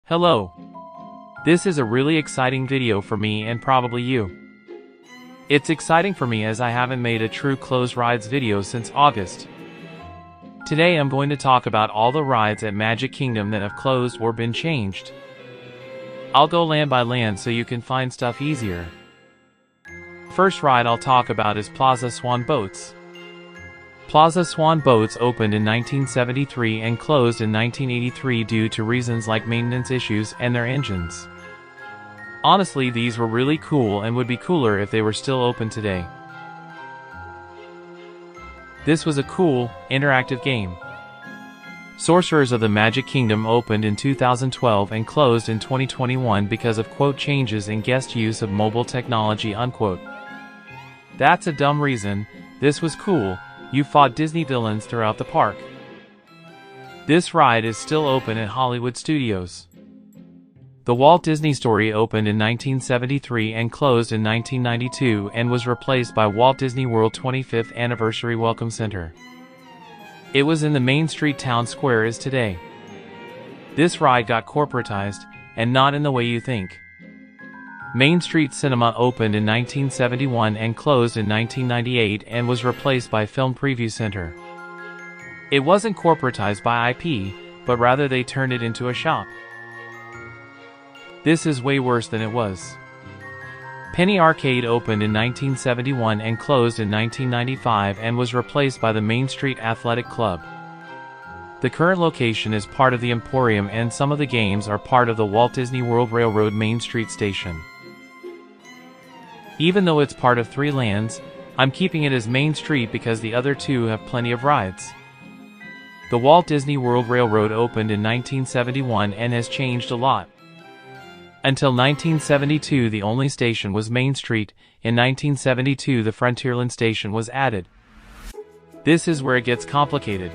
Hello. This is a really exciting video for me and probably you. It's exciting for me as I haven't made a true closed rides video since August. Today I'm going to talk about all the rides at Magic Kingdom that have closed or been changed. I'll go land by land so you can find stuff easier. First ride I'll talk about is Plaza Swan Boats. Plaza Swan Boats opened in 1973 and closed in 1983 due to reasons like maintenance issues and their engines. Honestly, these were really cool and would be cooler if they were still open today. This was a cool, interactive game. Sorcerers of the Magic Kingdom opened in 2012 and closed in 2021 because of quote changes in guest use of mobile technology unquote. That's a dumb reason. This was cool. You fought Disney villains throughout the park. This ride is still open at Hollywood Studios. The Walt Disney Story opened in 1973 and closed in 1992 and was replaced by Walt Disney World 25th Anniversary Welcome Center. It was in the Main Street town square as today. This ride got corporatized, and not in the way you think. Main Street Cinema opened in 1971 and closed in 1998 and was replaced by Film Preview Center. It wasn't corporatized by IP, but rather they turned it into a shop. This is way worse than it was. Penny Arcade opened in 1971 and closed in 1995 and was replaced by the Main Street Athletic Club. The current location is part of the Emporium and some of the games are part of the Walt Disney World Railroad Main Street Station. Even though it's part of 3 lands, I'm keeping it as Main Street because the other 2 have plenty of rides. The Walt Disney World Railroad opened in 1971 and has changed a lot. Until 1972 the only station was Main Street. In 1972 the Frontierland station was added. This is where it gets complicated.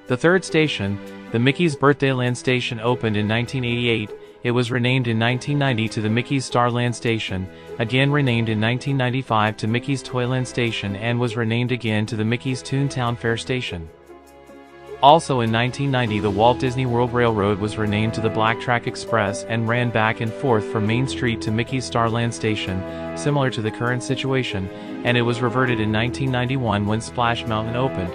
The third station, the Mickey's Birthdayland station, opened in 1988. It was renamed in 1990 to the Mickey's Starland Station, again renamed in 1995 to Mickey's Toyland Station, and was renamed again to the Mickey's Toontown Fair Station. Also in 1990 the Walt Disney World Railroad was renamed to the Black Track Express and ran back and forth from Main Street to Mickey's Starland Station, similar to the current situation, and it was reverted in 1991 when Splash Mountain opened.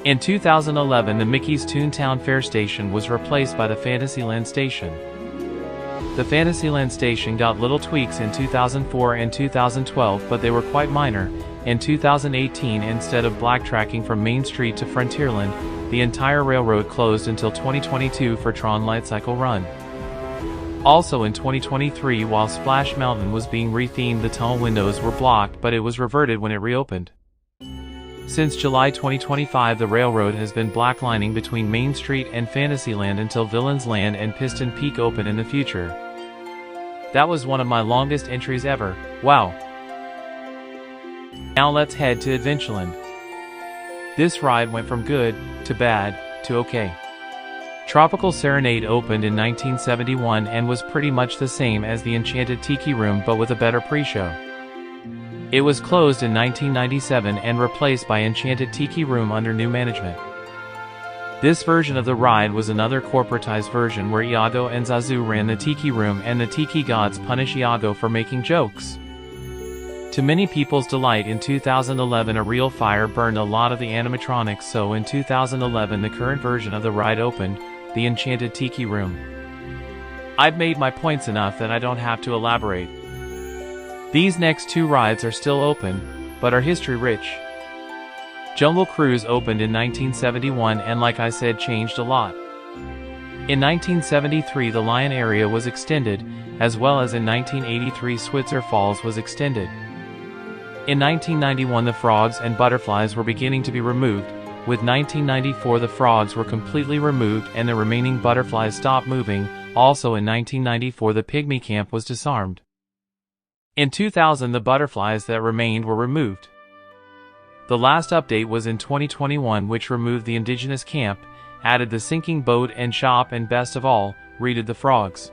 In 2011 the Mickey's Toontown Fair Station was replaced by the Fantasyland Station. The Fantasyland Station got little tweaks in 2004 and 2012, but they were quite minor. In 2018, instead of blacktracking from Main Street to Frontierland, the entire railroad closed until 2022 for Tron Lightcycle Run. Also in 2023, while Splash Mountain was being rethemed, the tunnel windows were blocked, but it was reverted when it reopened. Since July 2025 the railroad has been blacklining between Main Street and Fantasyland until Villains Land and Piston Peak open in the future. That was one of my longest entries ever, wow. Now let's head to Adventureland. This ride went from good, to bad, to okay. Tropical Serenade opened in 1971 and was pretty much the same as the Enchanted Tiki Room but with a better pre-show. It was closed in 1997 and replaced by Enchanted Tiki Room under new management. This version of the ride was another corporatized version where Iago and Zazu ran the Tiki Room and the Tiki Gods punish Iago for making jokes. To many people's delight, in 2011 a real fire burned a lot of the animatronics, so in 2011 the current version of the ride opened, the Enchanted Tiki Room. I've made my points enough that I don't have to elaborate. These next 2 rides are still open, but are history rich. Jungle Cruise opened in 1971 and, like I said, changed a lot. In 1973 the Lion area was extended, as well as in 1983 Switzer Falls was extended. In 1991 the frogs and butterflies were beginning to be removed. With 1994 the frogs were completely removed and the remaining butterflies stopped moving. Also in 1994 the Pygmy Camp was disarmed. In 2000 the butterflies that remained were removed. The last update was in 2021, which removed the indigenous camp, added the sinking boat and shop, and best of all, redid the frogs.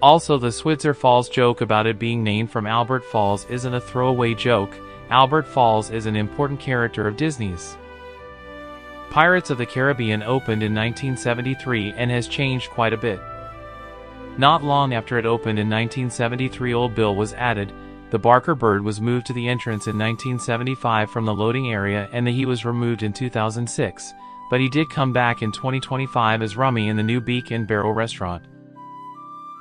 Also, the Switzer Falls joke about it being named from Albert Falls isn't a throwaway joke. Albert Falls is an important character of Disney's. Pirates of the Caribbean opened in 1973 and has changed quite a bit. Not long after it opened in 1973, Old Bill was added. The Barker bird was moved to the entrance in 1975 from the loading area, and he was removed in 2006, but he did come back in 2025 as Rummy in the new Beak and Barrel restaurant.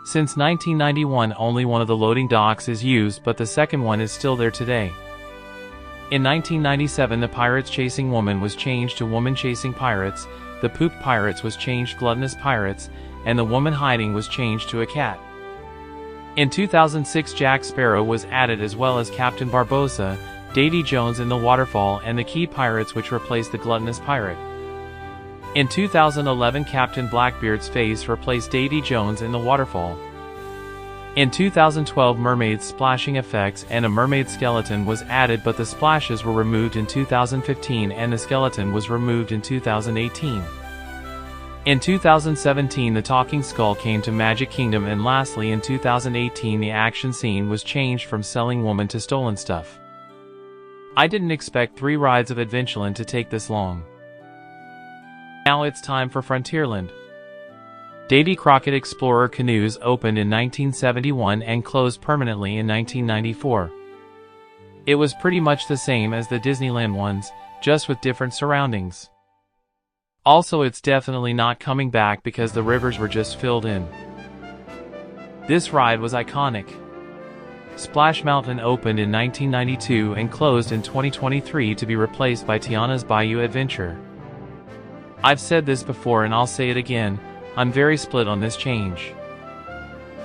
Since 1991, only one of the loading docks is used, but the second one is still there today. In 1997, the Pirates Chasing Woman was changed to Woman Chasing Pirates, the Poop Pirates was changed Gluttonous Pirates, and the Woman Hiding was changed to a cat. In 2006, Jack Sparrow was added, as well as Captain Barbossa, Davy Jones in the Waterfall, and the Key Pirates, which replaced the Gluttonous Pirate. In 2011, Captain Blackbeard's face replaced Davy Jones in the Waterfall. In 2012, mermaid splashing effects and a mermaid skeleton was added, but the splashes were removed in 2015 and the skeleton was removed in 2018. In 2017, the talking skull came to Magic Kingdom, and lastly in 2018 the action scene was changed from selling woman to stolen stuff. I didn't expect 3 rides of Adventureland to take this long. Now it's time for Frontierland. Davy Crockett Explorer canoes opened in 1971 and closed permanently in 1994. It was pretty much the same as the Disneyland ones, just with different surroundings. Also, it's definitely not coming back because the rivers were just filled in. This ride was iconic. Splash Mountain opened in 1992 and closed in 2023 to be replaced by Tiana's Bayou Adventure. I've said this before and I'll say it again, I'm very split on this change.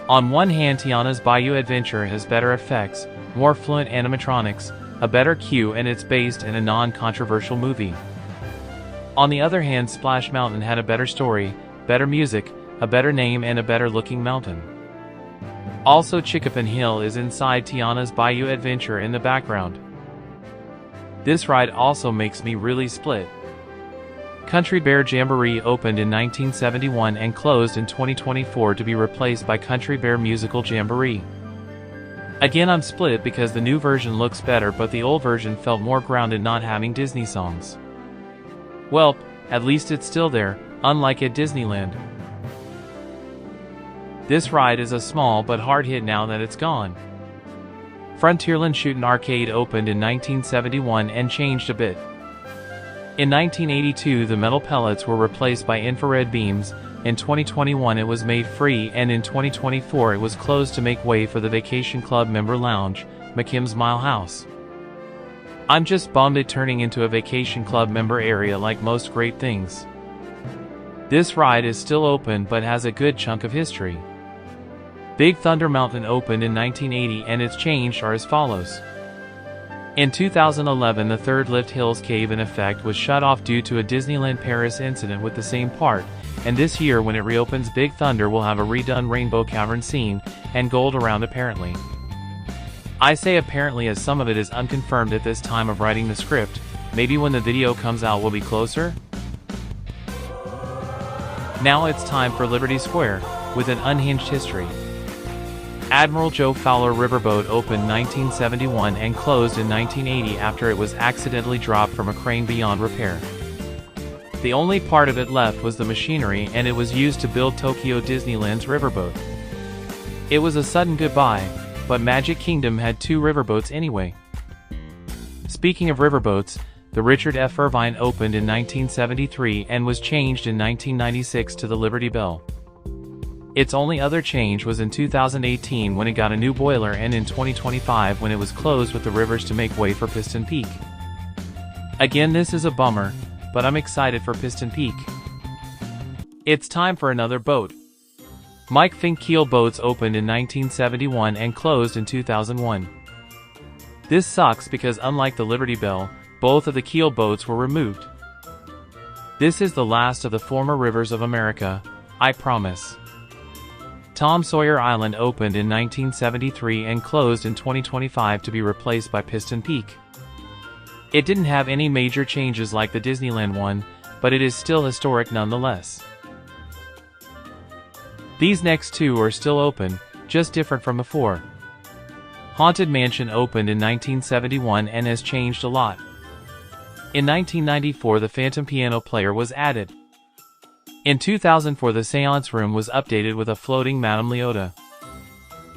On one hand, Tiana's Bayou Adventure has better effects, more fluent animatronics, a better queue, and it's based in a non-controversial movie. On the other hand, Splash Mountain had a better story, better music, a better name, and a better looking mountain. Also, Chickapin Hill is inside Tiana's Bayou Adventure in the background. This ride also makes me really split. Country Bear Jamboree opened in 1971 and closed in 2024 to be replaced by Country Bear Musical Jamboree. Again, I'm split because the new version looks better, but the old version felt more grounded, not having Disney songs. Well, at least it's still there, unlike at Disneyland. This ride is a small but hard hit now that it's gone. Frontierland Shootin' Arcade opened in 1971 and changed a bit. In 1982, the metal pellets were replaced by infrared beams, in 2021 it was made free, and in 2024 it was closed to make way for the Vacation Club member lounge, McKim's Mile House. I'm just bummed it turning into a Vacation Club member area like most great things. This ride is still open but has a good chunk of history. Big Thunder Mountain opened in 1980 and its changes are as follows. In 2011, the third Lift Hills Cave in effect was shut off due to a Disneyland Paris incident with the same part, and this year when it reopens, Big Thunder will have a redone Rainbow Cavern scene, and gold around apparently. I say apparently as some of it is unconfirmed at this time of writing the script. Maybe when the video comes out we'll be closer? Now it's time for Liberty Square, with an unhinged history. Admiral Joe Fowler Riverboat opened 1971 and closed in 1980 after it was accidentally dropped from a crane beyond repair. The only part of it left was the machinery, and it was used to build Tokyo Disneyland's riverboat. It was a sudden goodbye, but Magic Kingdom had 2 riverboats anyway. Speaking of riverboats, the Richard F. Irvine opened in 1973 and was changed in 1996 to the Liberty Belle. Its only other change was in 2018 when it got a new boiler, and in 2025 when it was closed with the rivers to make way for Piston Peak. Again, this is a bummer, but I'm excited for Piston Peak. It's time for another boat. Mike Fink Keel Boats opened in 1971 and closed in 2001. This sucks because unlike the Liberty Belle, both of the keel boats were removed. This is the last of the former rivers of America, I promise. Tom Sawyer Island opened in 1973 and closed in 2025 to be replaced by Piston Peak. It didn't have any major changes like the Disneyland one, but it is still historic nonetheless. These next 2 are still open, just different from before. Haunted Mansion opened in 1971 and has changed a lot. In 1994 the Phantom Piano Player was added. In 2004 the Seance Room was updated with a floating Madame Leota.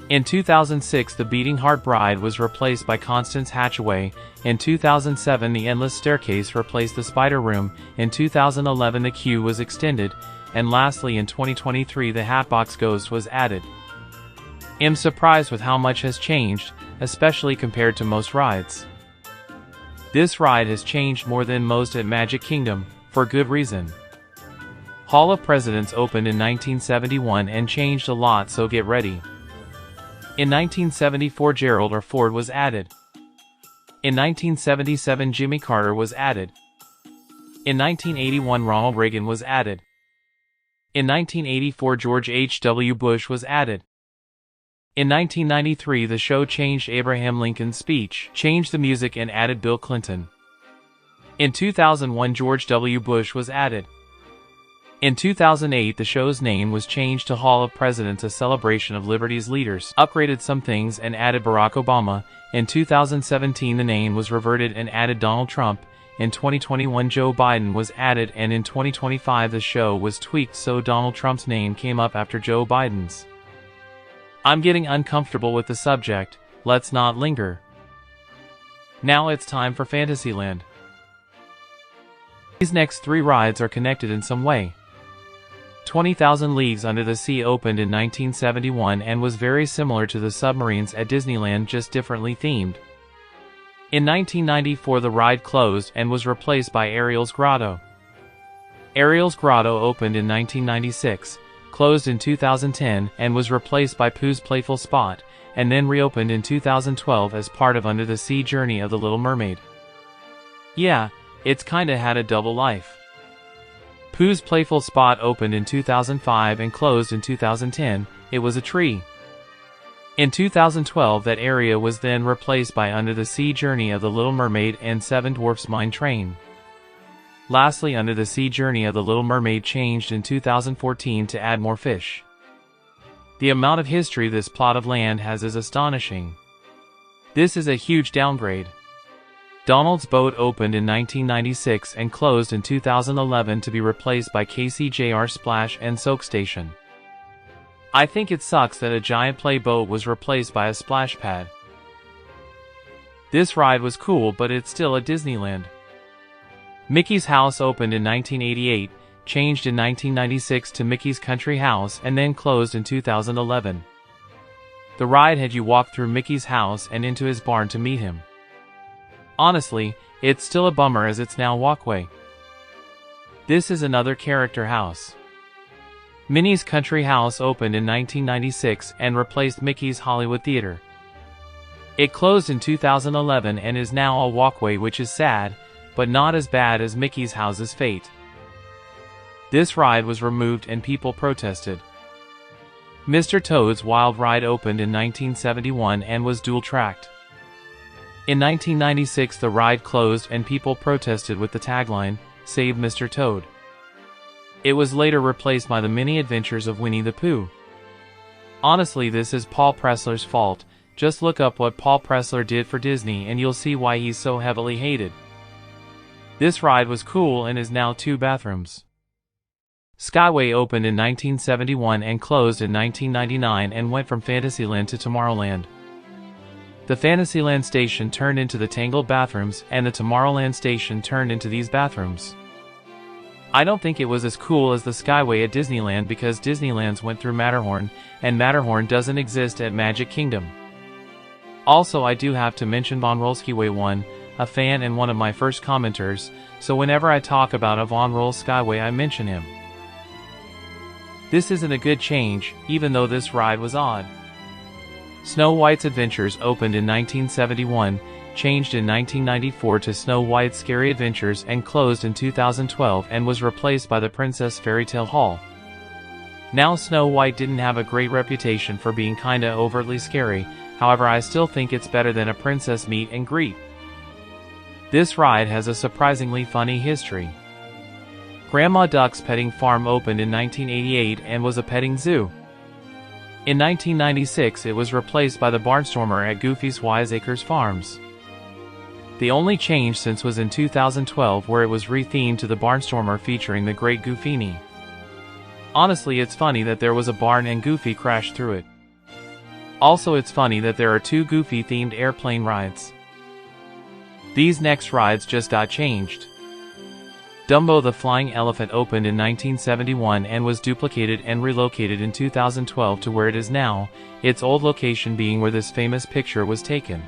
In 2006 the Beating Heart Bride was replaced by Constance Hatchaway. In 2007 the Endless Staircase replaced the Spider Room. In 2011 the queue was extended. And lastly in 2023 the Hatbox Ghost was added. I'm surprised with how much has changed, especially compared to most rides. This ride has changed more than most at Magic Kingdom, for good reason. Hall of Presidents opened in 1971 and changed a lot, so get ready. In 1974 Gerald R. Ford was added. In 1977 Jimmy Carter was added. In 1981 Ronald Reagan was added. In 1984 George H.W. Bush was added. In 1993 the show changed Abraham Lincoln's speech, changed the music and added Bill Clinton. In 2001 George W. Bush was added. In 2008 the show's name was changed to Hall of Presidents, a celebration of liberty's leaders, upgraded some things and added Barack Obama. In 2017 the name was reverted and added Donald Trump. In 2021 Joe Biden was added, and in 2025 the show was tweaked so Donald Trump's name came up after Joe Biden's. I'm getting uncomfortable with the subject, let's not linger. Now it's time for Fantasyland. These next 3 rides are connected in some way. 20,000 Leagues Under the Sea opened in 1971 and was very similar to the submarines at Disneyland, just differently themed. In 1994 the ride closed and was replaced by Ariel's Grotto. Ariel's Grotto opened in 1996, closed in 2010, and was replaced by Pooh's Playful Spot, and then reopened in 2012 as part of Under the Sea Journey of the Little Mermaid. Yeah, it's kinda had a double life. Pooh's Playful Spot opened in 2005 and closed in 2010, it was a tree. In 2012 that area was then replaced by Under the Sea Journey of the Little Mermaid and Seven Dwarfs Mine Train. Lastly, Under the Sea Journey of the Little Mermaid changed in 2014 to add more fish. The amount of history this plot of land has is astonishing. This is a huge downgrade. Donald's Boat opened in 1996 and closed in 2011 to be replaced by KCJR Splash and Soak Station. I think it sucks that a giant play boat was replaced by a splash pad. This ride was cool, but it's still a Disneyland. Mickey's House opened in 1988, changed in 1996 to Mickey's Country House, and then closed in 2011. The ride had you walk through Mickey's house and into his barn to meet him. Honestly, it's still a bummer as it's now walkway. This is another character house. Minnie's Country House opened in 1996 and replaced Mickey's Hollywood Theater. It closed in 2011 and is now a walkway, which is sad, but not as bad as Mickey's House's fate. This ride was removed and people protested. Mr. Toad's Wild Ride opened in 1971 and was dual-tracked. In 1996 the ride closed and people protested with the tagline, "Save Mr. Toad." It was later replaced by the Mini Adventures of Winnie the Pooh. Honestly, this is Paul Pressler's fault. Just look up what Paul Pressler did for Disney and you'll see why he's so heavily hated. This ride was cool and is now 2 bathrooms. Skyway opened in 1971 and closed in 1999 and went from Fantasyland to Tomorrowland. The Fantasyland station turned into the Tangled bathrooms, and the Tomorrowland station turned into these bathrooms. I don't think it was as cool as the Skyway at Disneyland because Disneyland's went through Matterhorn, and Matterhorn doesn't exist at Magic Kingdom. Also, I do have to mention Von Rollskyway 1, a fan and one of my first commenters, so whenever I talk about a Von Roll Skyway I mention him. This isn't a good change, even though this ride was odd. Snow White's Adventures opened in 1971, changed in 1994 to Snow White's Scary Adventures and closed in 2012 and was replaced by the Princess Fairy Tale Hall. Now Snow White didn't have a great reputation for being kinda overtly scary, however I still think it's better than a princess meet and greet. This ride has a surprisingly funny history. Grandma Duck's Petting Farm opened in 1988 and was a petting zoo. In 1996 it was replaced by the Barnstormer at Goofy's Wiseacres Farms. The only change since was in 2012 where it was rethemed to the Barnstormer featuring the Great Goofini. Honestly, it's funny that there was a barn and Goofy crashed through it. Also, it's funny that there are 2 Goofy-themed airplane rides. These next rides just got changed. Dumbo the Flying Elephant opened in 1971 and was duplicated and relocated in 2012 to where it is now, its old location being where this famous picture was taken.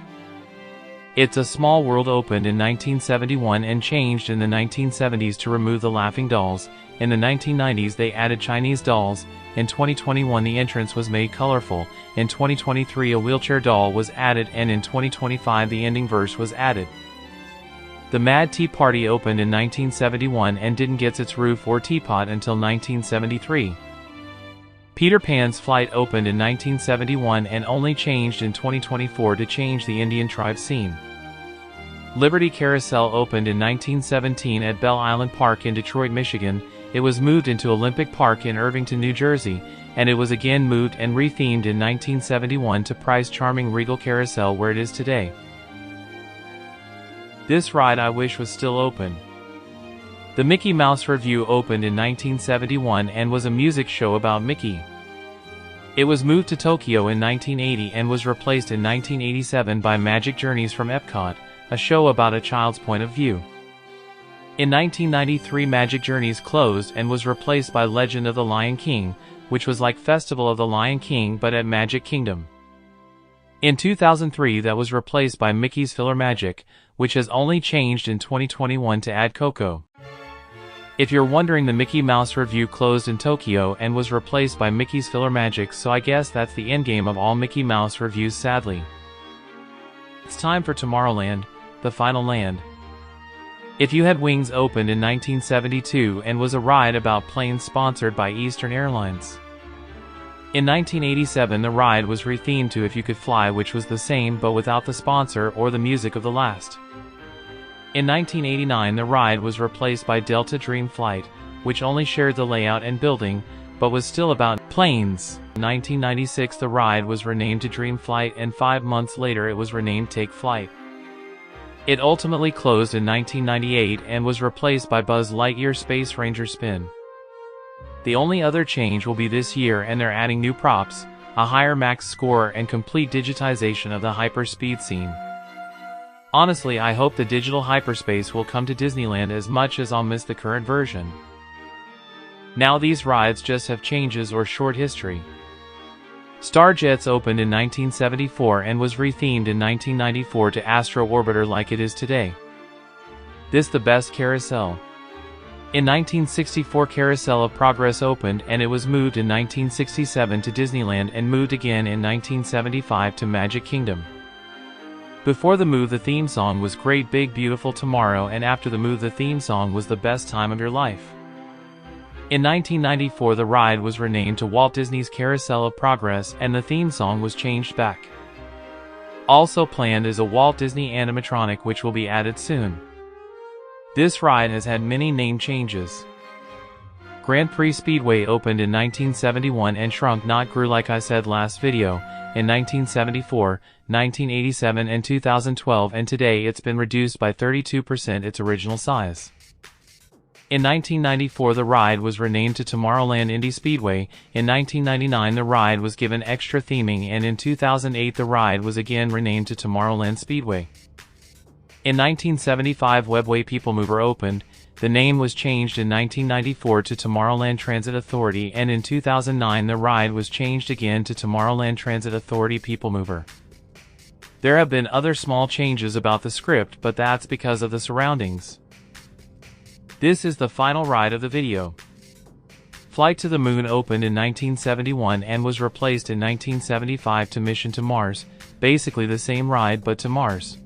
It's a Small World opened in 1971 and changed in the 1970s to remove the laughing dolls. In the 1990s they added Chinese dolls. In 2021 the entrance was made colorful. In 2023 a wheelchair doll was added, and in 2025 the ending verse was added. The Mad Tea Party opened in 1971 and didn't get its roof or teapot until 1973. Peter Pan's Flight opened in 1971 and only changed in 2024 to change the Indian tribe scene. Liberty Carousel opened in 1917 at Bell Island Park in Detroit, Michigan. It was moved into Olympic Park in Irvington, New Jersey, and it was again moved and rethemed in 1971 to Price Charming Regal Carousel where it is today. This ride I wish was still open. The Mickey Mouse Revue opened in 1971 and was a music show about Mickey. It was moved to Tokyo in 1980 and was replaced in 1987 by Magic Journeys from Epcot, a show about a child's point of view. In 1993 Magic Journeys closed and was replaced by Legend of the Lion King, which was like Festival of the Lion King but at Magic Kingdom. In 2003 that was replaced by Mickey's Filler Magic, which has only changed in 2021 to add Coco. If you're wondering, the Mickey Mouse Revue closed in Tokyo and was replaced by Mickey's Filler Magic, so I guess that's the endgame of all Mickey Mouse Revues, sadly. It's time for Tomorrowland, the final land. If You Had Wings opened in 1972 and was a ride about planes sponsored by Eastern Airlines. In 1987 the ride was rethemed to If You Could Fly, which was the same but without the sponsor or the music of the last. In 1989 the ride was replaced by Delta Dream Flight, which only shared the layout and building, but was still about planes. In 1996 the ride was renamed to Dream Flight, and 5 months later it was renamed Take Flight. It ultimately closed in 1998 and was replaced by Buzz Lightyear Space Ranger Spin. The only other change will be this year, and they're adding new props, a higher max score, and complete digitization of the hyperspeed scene. Honestly, I hope the digital hyperspace will come to Disneyland as much as I'll miss the current version. Now these rides just have changes or short history. Star Jets opened in 1974 and was rethemed in 1994 to Astro Orbiter like it is today. This the best carousel. In 1964 Carousel of Progress opened, and it was moved in 1967 to Disneyland and moved again in 1975 to Magic Kingdom. Before the move the theme song was Great Big Beautiful Tomorrow, and after the move the theme song was The Best Time of Your Life. In 1994 the ride was renamed to Walt Disney's Carousel of Progress and the theme song was changed back. Also planned is a Walt Disney animatronic which will be added soon. This ride has had many name changes. Grand Prix Speedway opened in 1971 and shrunk not grew like I said last video, in 1974, 1987 and 2012, and today it's been reduced by 32% its original size. In 1994 the ride was renamed to Tomorrowland Indy Speedway, in 1999 the ride was given extra theming, and in 2008 the ride was again renamed to Tomorrowland Speedway. In 1975 Webway People Mover opened, the name was changed in 1994 to Tomorrowland Transit Authority, and in 2009 the ride was changed again to Tomorrowland Transit Authority People Mover. There have been other small changes about the script, but that's because of the surroundings. This is the final ride of the video. Flight to the Moon opened in 1971 and was replaced in 1975 to Mission to Mars, basically the same ride but to Mars.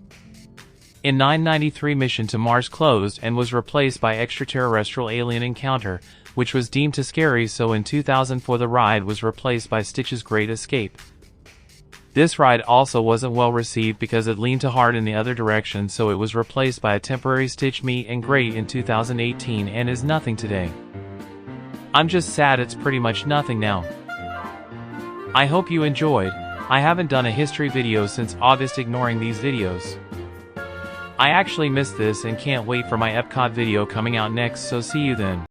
In 1993 Mission to Mars closed and was replaced by Extraterrestrial Alien Encounter, which was deemed too scary, so in 2004 the ride was replaced by Stitch's Great Escape. This ride also wasn't well received because it leaned too hard in the other direction, so it was replaced by a temporary Stitch Meet and Greet in 2018 and is nothing today. I'm just sad it's pretty much nothing now. I hope you enjoyed. I haven't done a history video since August, ignoring these videos. I actually missed this and can't wait for my Epcot video coming out next, so see you then.